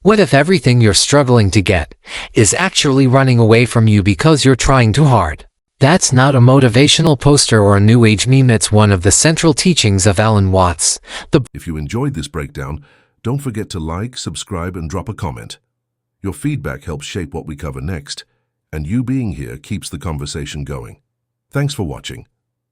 What if everything you're struggling to get is actually running away from you because you're trying too hard? That's not a motivational poster or a new age meme. It's one of the central teachings of Alan Watts. If you enjoyed this breakdown, don't forget to like, subscribe, and drop a comment. Your feedback helps shape what we cover next, and you being here keeps the conversation going. Thanks for watching.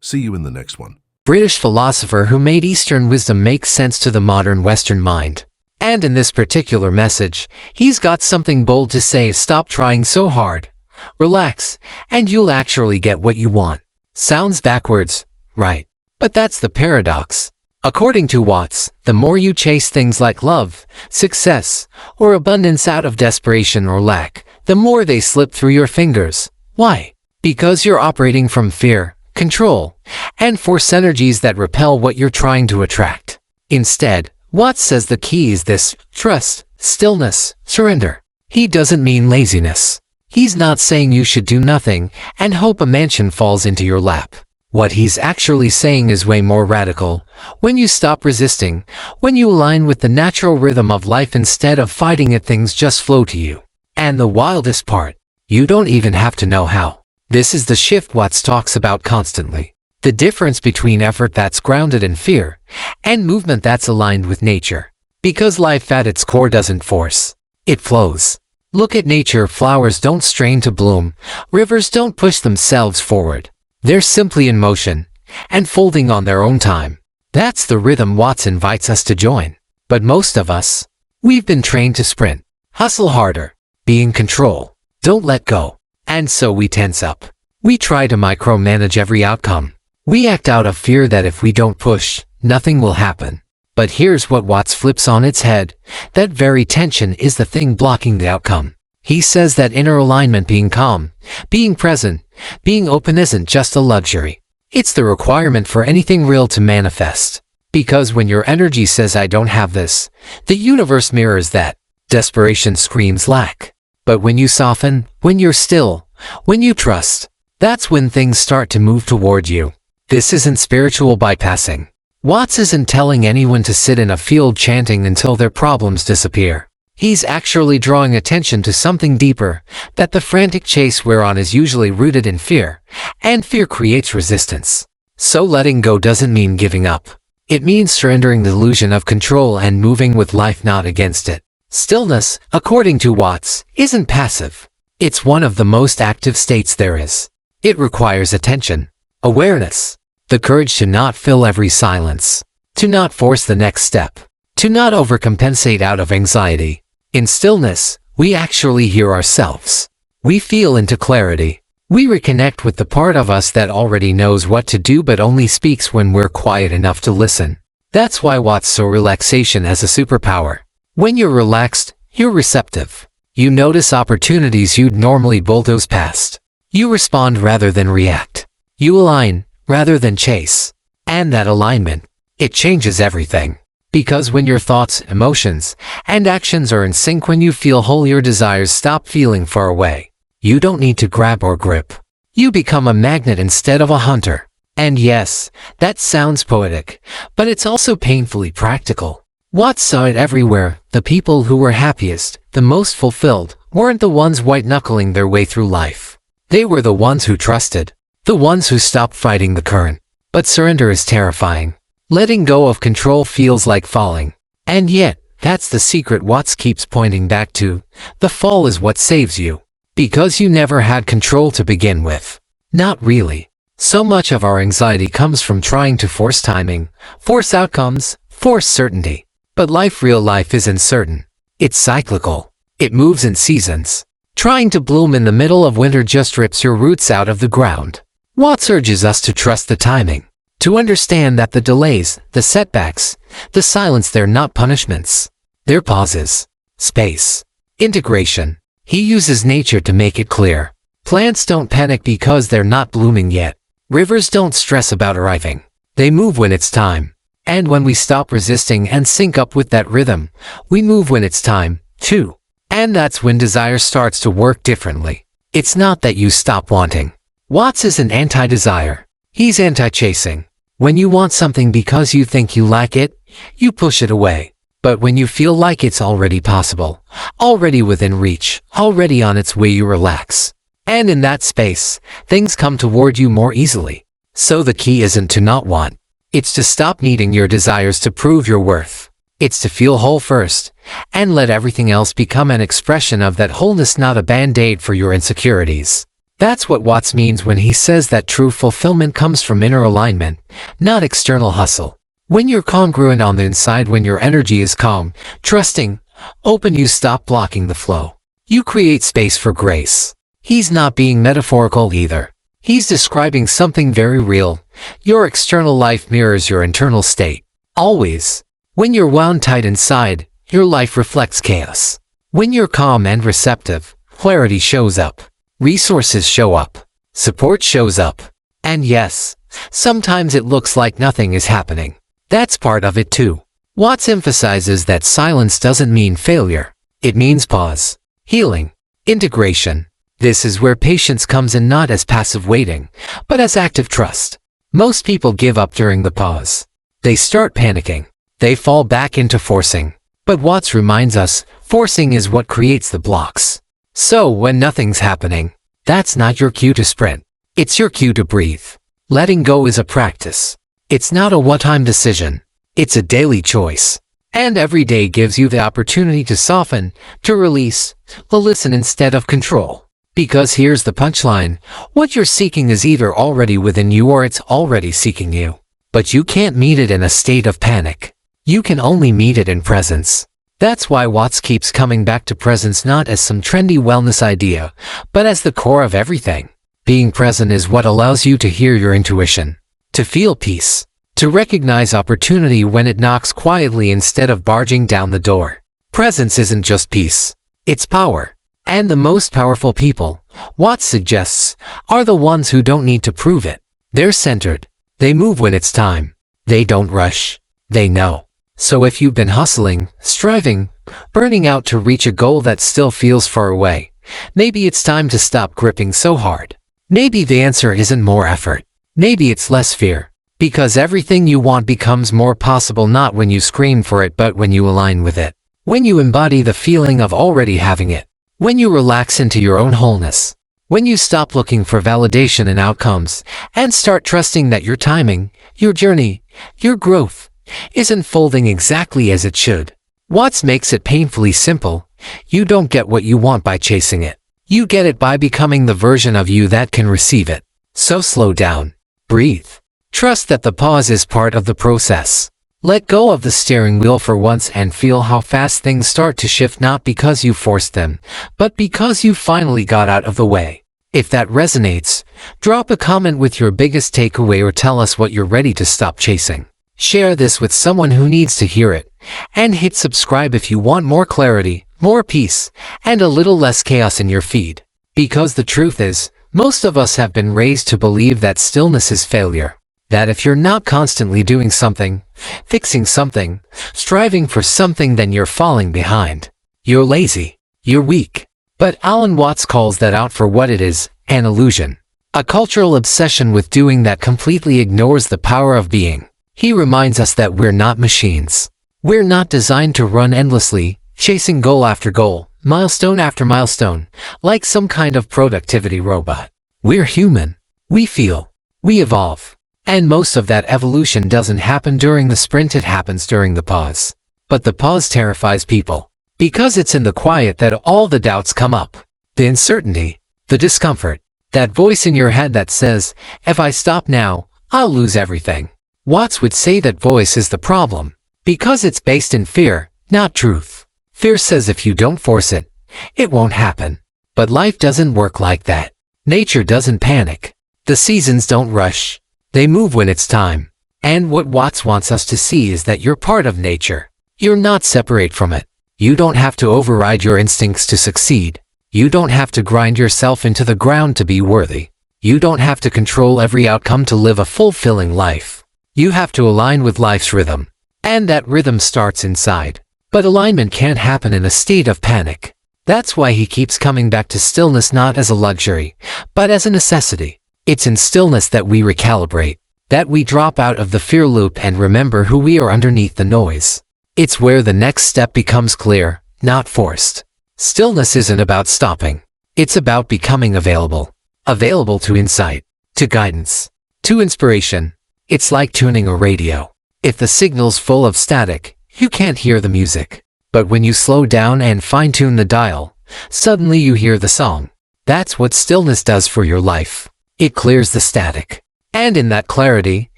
See you in the next one. British philosopher who made Eastern wisdom make sense to the modern Western mind. And in this particular message, he's got something bold to say. Stop trying so hard. Relax, and you'll actually get what you want. Sounds backwards, right? But that's the paradox. According to Watts, the more you chase things like love, success, or abundance out of desperation or lack, the more they slip through your fingers. Why? Because you're operating from fear, control, and force energies that repel what you're trying to attract. Instead, Watts says the key is this: trust, stillness, surrender. He doesn't mean laziness. He's not saying you should do nothing and hope a mansion falls into your lap. What he's actually saying is way more radical. When you stop resisting, when you align with the natural rhythm of life instead of fighting it, things just flow to you. And the wildest part, you don't even have to know how. This is the shift Watts talks about constantly. The difference between effort that's grounded in fear and movement that's aligned with nature. Because life at its core doesn't force, it flows. Look at nature. Flowers don't strain to bloom. Rivers don't push themselves forward. They're simply in motion and folding on their own time. That's the rhythm Watts invites us to join. But most of us, we've been trained to sprint, hustle harder, be in control, don't let go. And so we tense up. We try to micromanage every outcome. We act out of fear that if we don't push, nothing will happen. But here's what Watts flips on its head. That very tension is the thing blocking the outcome. He says that inner alignment, being calm, being present, being open isn't just a luxury. It's the requirement for anything real to manifest. Because when your energy says I don't have this, the universe mirrors that. Desperation screams lack. But when you soften, when you're still, when you trust, that's when things start to move toward you. This isn't spiritual bypassing. Watts isn't telling anyone to sit in a field chanting until their problems disappear. He's actually drawing attention to something deeper, that the frantic chase we're on is usually rooted in fear, and fear creates resistance. So letting go doesn't mean giving up. It means surrendering the illusion of control and moving with life, not against it. Stillness, according to Watts, isn't passive. It's one of the most active states there is. It requires attention, awareness, the courage to not fill every silence, to not force the next step, to not overcompensate out of anxiety. In stillness, we actually hear ourselves. We feel into clarity. We reconnect with the part of us that already knows what to do but only speaks when we're quiet enough to listen. That's why Watts saw relaxation as a superpower. When you're relaxed, you're receptive. You notice opportunities you'd normally bulldoze past. You respond rather than react. You align rather than chase. And that alignment, it changes everything. Because when your thoughts, emotions, and actions are in sync, when you feel whole, your desires stop feeling far away. You don't need to grab or grip. You become a magnet instead of a hunter. And yes, that sounds poetic, but it's also painfully practical. Watts saw it everywhere. The people who were happiest, the most fulfilled, weren't the ones white-knuckling their way through life. They were the ones who trusted, the ones who stopped fighting the current. But surrender is terrifying. Letting go of control feels like falling. And yet, that's the secret Watts keeps pointing back to. The fall is what saves you. Because you never had control to begin with. Not really. So much of our anxiety comes from trying to force timing, force outcomes, force certainty. But real life isn't certain. It's cyclical. It moves in seasons. Trying to bloom in the middle of winter just rips your roots out of the ground. Watts urges us to trust the timing. To understand that the delays, the setbacks, the silence, they're not punishments. They're pauses. Space. Integration. He uses nature to make it clear. Plants don't panic because they're not blooming yet. Rivers don't stress about arriving. They move when it's time. And when we stop resisting and sync up with that rhythm, we move when it's time, too. And that's when desire starts to work differently. It's not that you stop wanting. Watts isn't anti-desire. He's anti-chasing. When you want something because you think you lack it, you push it away. But when you feel like it's already possible, already within reach, already on its way, you relax. And in that space, things come toward you more easily. So the key isn't to not want. It's to stop needing your desires to prove your worth. It's to feel whole first, and let everything else become an expression of that wholeness, not a band-aid for your insecurities. That's what Watts means when he says that true fulfillment comes from inner alignment, not external hustle. When you're congruent on the inside, when your energy is calm, trusting, open, you stop blocking the flow. You create space for grace. He's not being metaphorical either. He's describing something very real. Your external life mirrors your internal state. Always. When you're wound tight inside, your life reflects chaos. When you're calm and receptive, clarity shows up. Resources show up. Support shows up. And yes, sometimes it looks like nothing is happening. That's part of it too. Watts emphasizes that silence doesn't mean failure. It means pause, healing, integration. This is where patience comes in, not as passive waiting, but as active trust. Most people give up during the pause. They start panicking. They fall back into forcing. But Watts reminds us, forcing is what creates the blocks. So when nothing's happening, that's not your cue to sprint. It's your cue to breathe. Letting go is a practice. It's not a one-time decision. It's a daily choice. And every day gives you the opportunity to soften, to release, to listen instead of control. Because here's the punchline. What you're seeking is either already within you or it's already seeking you. But you can't meet it in a state of panic. You can only meet it in presence. That's why Watts keeps coming back to presence, not as some trendy wellness idea, but as the core of everything. Being present is what allows you to hear your intuition, to feel peace, to recognize opportunity when it knocks quietly instead of barging down the door. Presence isn't just peace, it's power. And the most powerful people, Watts suggests, are the ones who don't need to prove it. They're centered. They move when it's time. They don't rush. They know. So if you've been hustling, striving, burning out to reach a goal that still feels far away, maybe it's time to stop gripping so hard. Maybe the answer isn't more effort. Maybe it's less fear. Because everything you want becomes more possible not when you scream for it but when you align with it. When you embody the feeling of already having it. When you relax into your own wholeness. When you stop looking for validation and outcomes and start trusting that your timing, your journey, your growth is unfolding exactly as it should. Watts makes it painfully simple. You don't get what you want by chasing it. You get it by becoming the version of you that can receive it. So slow down. Breathe. Trust that the pause is part of the process. Let go of the steering wheel for once and feel how fast things start to shift, not because you forced them, but because you finally got out of the way. If that resonates, drop a comment with your biggest takeaway or tell us what you're ready to stop chasing. Share this with someone who needs to hear it, and hit subscribe if you want more clarity, more peace, and a little less chaos in your feed. Because the truth is, most of us have been raised to believe that stillness is failure. That if you're not constantly doing something, fixing something, striving for something, then you're falling behind. You're lazy. You're weak. But Alan Watts calls that out for what it is, an illusion. A cultural obsession with doing that completely ignores the power of being. He reminds us that we're not machines. We're not designed to run endlessly, chasing goal after goal, milestone after milestone, like some kind of productivity robot. We're human. We feel. We evolve. And most of that evolution doesn't happen during the sprint, it happens during the pause. But the pause terrifies people. Because it's in the quiet that all the doubts come up. The uncertainty. The discomfort. That voice in your head that says, if I stop now, I'll lose everything. Watts would say that voice is the problem. Because it's based in fear, not truth. Fear says if you don't force it, it won't happen. But life doesn't work like that. Nature doesn't panic. The seasons don't rush. They move when it's time. And what Watts wants us to see is that you're part of nature. You're not separate from it. You don't have to override your instincts to succeed. You don't have to grind yourself into the ground to be worthy. You don't have to control every outcome to live a fulfilling life. You have to align with life's rhythm. And that rhythm starts inside. But alignment can't happen in a state of panic. That's why he keeps coming back to stillness, not as a luxury, but as a necessity. It's in stillness that we recalibrate, that we drop out of the fear loop and remember who we are underneath the noise. It's where the next step becomes clear, not forced. Stillness isn't about stopping. It's about becoming available. Available to insight, to guidance, to inspiration. It's like tuning a radio. If the signal's full of static, you can't hear the music. But when you slow down and fine-tune the dial, suddenly you hear the song. That's what stillness does for your life. It clears the static. And in that clarity,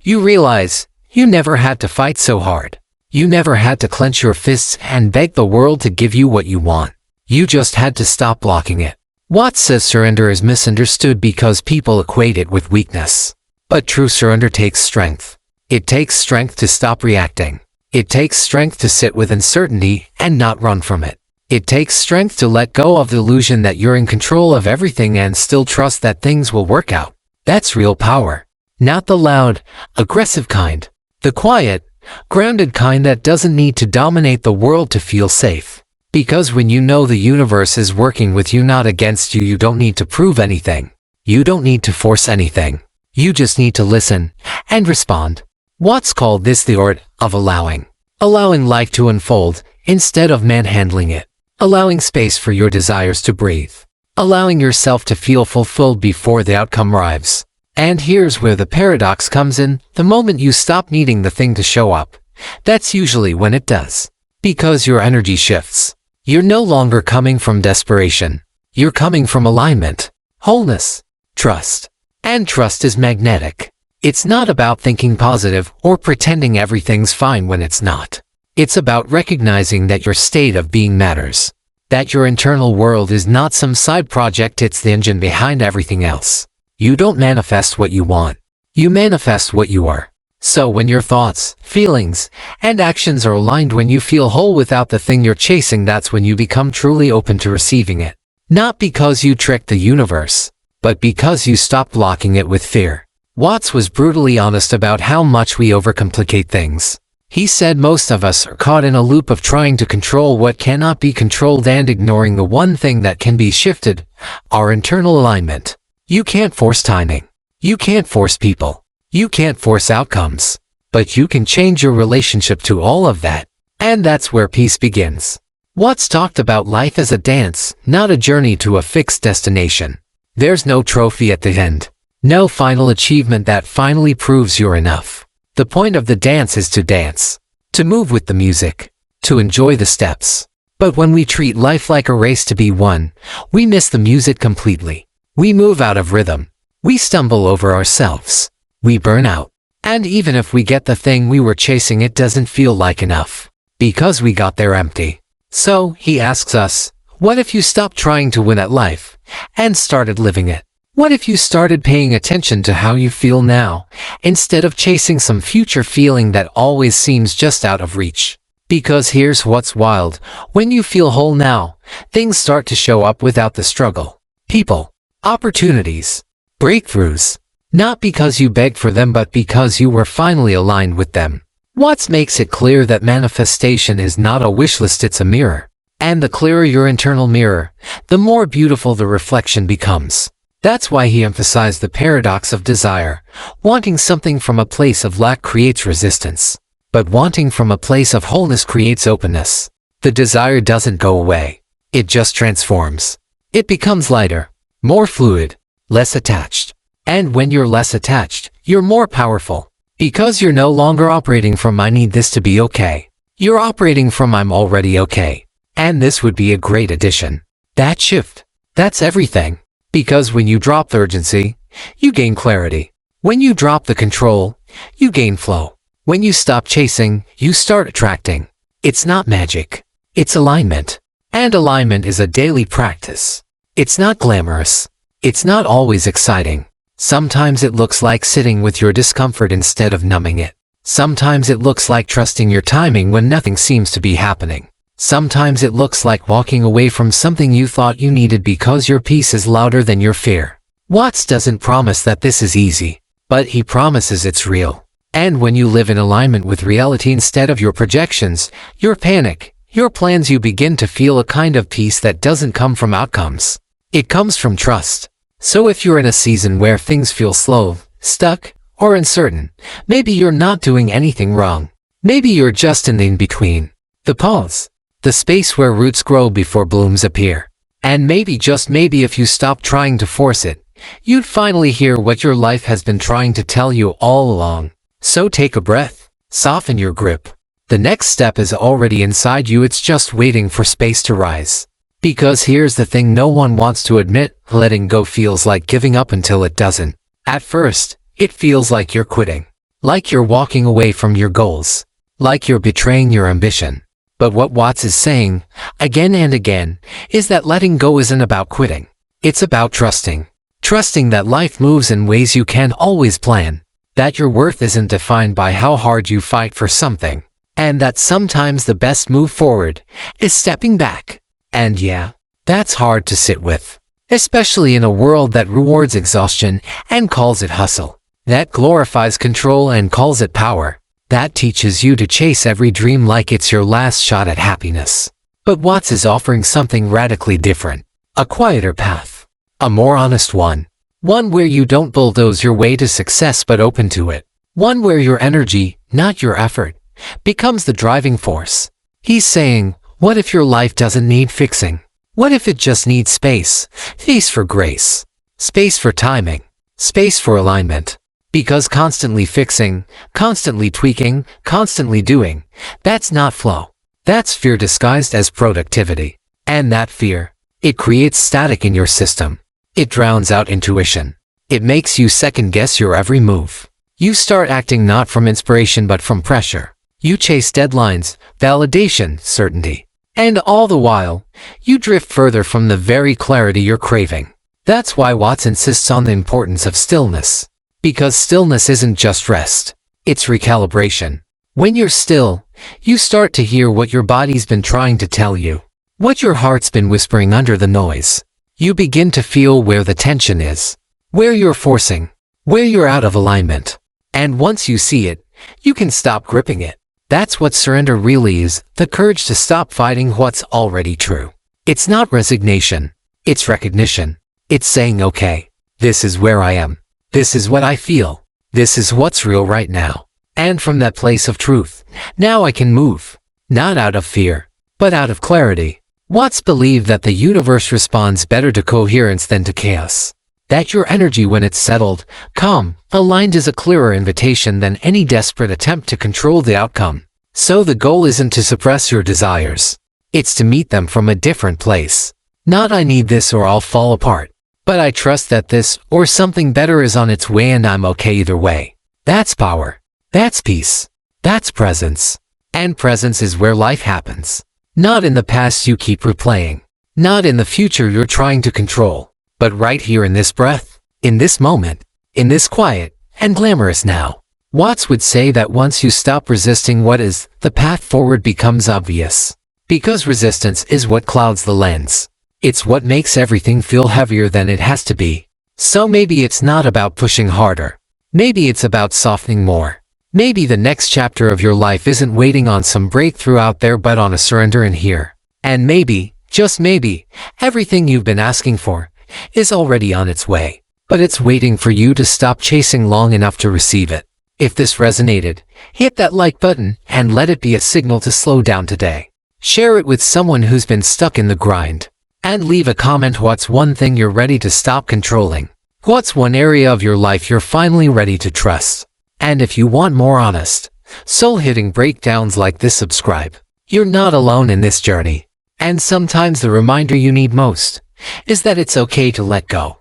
you realize you never had to fight so hard. You never had to clench your fists and beg the world to give you what you want. You just had to stop blocking it. Watts says surrender is misunderstood because people equate it with weakness. But true surrender takes strength. It takes strength to stop reacting. It takes strength to sit with uncertainty and not run from it. It takes strength to let go of the illusion that you're in control of everything and still trust that things will work out. That's real power. Not the loud, aggressive kind. The quiet, grounded kind that doesn't need to dominate the world to feel safe. Because when you know the universe is working with you, not against you, you don't need to prove anything. You don't need to force anything. You just need to listen and respond. Watts called this the art of allowing. Allowing life to unfold instead of manhandling it. Allowing space for your desires to breathe. Allowing yourself to feel fulfilled before the outcome arrives. And here's where the paradox comes in. The moment you stop needing the thing to show up, that's usually when it does. Because your energy shifts. You're no longer coming from desperation. You're coming from alignment, wholeness, trust. And trust is magnetic. It's not about thinking positive or pretending everything's fine when it's not. It's about recognizing that your state of being matters. That your internal world is not some side project, it's the engine behind everything else. You don't manifest what you want. You manifest what you are. So when your thoughts, feelings, and actions are aligned, when you feel whole without the thing you're chasing, that's when you become truly open to receiving it. Not because you tricked the universe, but because you stopped blocking it with fear. Watts was brutally honest about how much we overcomplicate things. He said most of us are caught in a loop of trying to control what cannot be controlled and ignoring the one thing that can be shifted, our internal alignment. You can't force timing. You can't force people. You can't force outcomes. But you can change your relationship to all of that. And that's where peace begins. Watts talked about life as a dance, not a journey to a fixed destination. There's no trophy at the end. No final achievement that finally proves you're enough. The point of the dance is to dance. To move with the music. To enjoy the steps. But when we treat life like a race to be won, we miss the music completely. We move out of rhythm. We stumble over ourselves. We burn out. And even if we get the thing we were chasing, it doesn't feel like enough. Because we got there empty. So, he asks us, what if you stopped trying to win at life and started living it? What if you started paying attention to how you feel now, instead of chasing some future feeling that always seems just out of reach? Because here's what's wild. When you feel whole now, things start to show up without the struggle. People. Opportunities. Breakthroughs. Not because you begged for them, but because you were finally aligned with them. Watts makes it clear that manifestation is not a wish list, it's a mirror. And the clearer your internal mirror, the more beautiful the reflection becomes. That's why he emphasized the paradox of desire. Wanting something from a place of lack creates resistance. But wanting from a place of wholeness creates openness. The desire doesn't go away. It just transforms. It becomes lighter, more fluid, less attached. And when you're less attached, you're more powerful. Because you're no longer operating from I need this to be okay. You're operating from I'm already okay. And this would be a great addition. That shift. That's everything. Because when you drop the urgency, you gain clarity. When you drop the control, you gain flow. When you stop chasing, you start attracting. It's not magic. It's alignment. And alignment is a daily practice. It's not glamorous. It's not always exciting. Sometimes it looks like sitting with your discomfort instead of numbing it. Sometimes it looks like trusting your timing when nothing seems to be happening. Sometimes it looks like walking away from something you thought you needed because your peace is louder than your fear. Watts doesn't promise that this is easy, but he promises it's real. And when you live in alignment with reality instead of your projections, your panic, your plans, you begin to feel a kind of peace that doesn't come from outcomes. It comes from trust. So if you're in a season where things feel slow, stuck, or uncertain, maybe you're not doing anything wrong. Maybe you're just in the in-between. The pause. The space where roots grow before blooms appear. And maybe, just maybe, if you stop trying to force it, you'd finally hear what your life has been trying to tell you all along. So take a breath. Soften your grip. The next step is already inside you, it's just waiting for space to rise. Because here's the thing no one wants to admit, letting go feels like giving up until it doesn't. At first, it feels like you're quitting. Like you're walking away from your goals. Like you're betraying your ambition. But what Watts is saying, again and again, is that letting go isn't about quitting. It's about trusting. Trusting that life moves in ways you can't always plan. That your worth isn't defined by how hard you fight for something. And that sometimes the best move forward is stepping back. And yeah, that's hard to sit with. Especially in a world that rewards exhaustion and calls it hustle. That glorifies control and calls it power. That teaches you to chase every dream like it's your last shot at happiness. But Watts is offering something radically different. A quieter path. A more honest one. One where you don't bulldoze your way to success but open to it. One where your energy, not your effort, becomes the driving force. He's saying, what if your life doesn't need fixing? What if it just needs space? Space for grace. Space for timing. Space for alignment. Because constantly fixing, constantly tweaking, constantly doing, that's not flow. That's fear disguised as productivity. And that fear, it creates static in your system. It drowns out intuition. It makes you second-guess your every move. You start acting not from inspiration but from pressure. You chase deadlines, validation, certainty. And all the while, you drift further from the very clarity you're craving. That's why Watts insists on the importance of stillness. Because stillness isn't just rest. It's recalibration. When you're still, you start to hear what your body's been trying to tell you. What your heart's been whispering under the noise. You begin to feel where the tension is. Where you're forcing. Where you're out of alignment. And once you see it, you can stop gripping it. That's what surrender really is, the courage to stop fighting what's already true. It's not resignation. It's recognition. It's saying, okay, this is where I am. This is what I feel. This is what's real right now. And from that place of truth, now I can move. Not out of fear, but out of clarity. Watts believed that the universe responds better to coherence than to chaos. That your energy, when it's settled, calm, aligned, is a clearer invitation than any desperate attempt to control the outcome. So the goal isn't to suppress your desires. It's to meet them from a different place. Not I need this or I'll fall apart. But I trust that this or something better is on its way and I'm okay either way. That's power. That's peace. That's presence. And presence is where life happens. Not in the past you keep replaying. Not in the future you're trying to control. But right here in this breath, in this moment, in this quiet and glamorous now. Watts would say that once you stop resisting what is, the path forward becomes obvious. Because resistance is what clouds the lens. It's what makes everything feel heavier than it has to be. So maybe it's not about pushing harder. Maybe it's about softening more. Maybe the next chapter of your life isn't waiting on some breakthrough out there but on a surrender in here. And maybe, just maybe, everything you've been asking for is already on its way. But it's waiting for you to stop chasing long enough to receive it. If this resonated, hit that like button and let it be a signal to slow down today. Share it with someone who's been stuck in the grind. And leave a comment. What's one thing you're ready to stop controlling? What's one area of your life you're finally ready to trust? And if you want more honest, soul-hitting breakdowns like this, subscribe. You're not alone in this journey. And sometimes the reminder you need most is that it's okay to let go.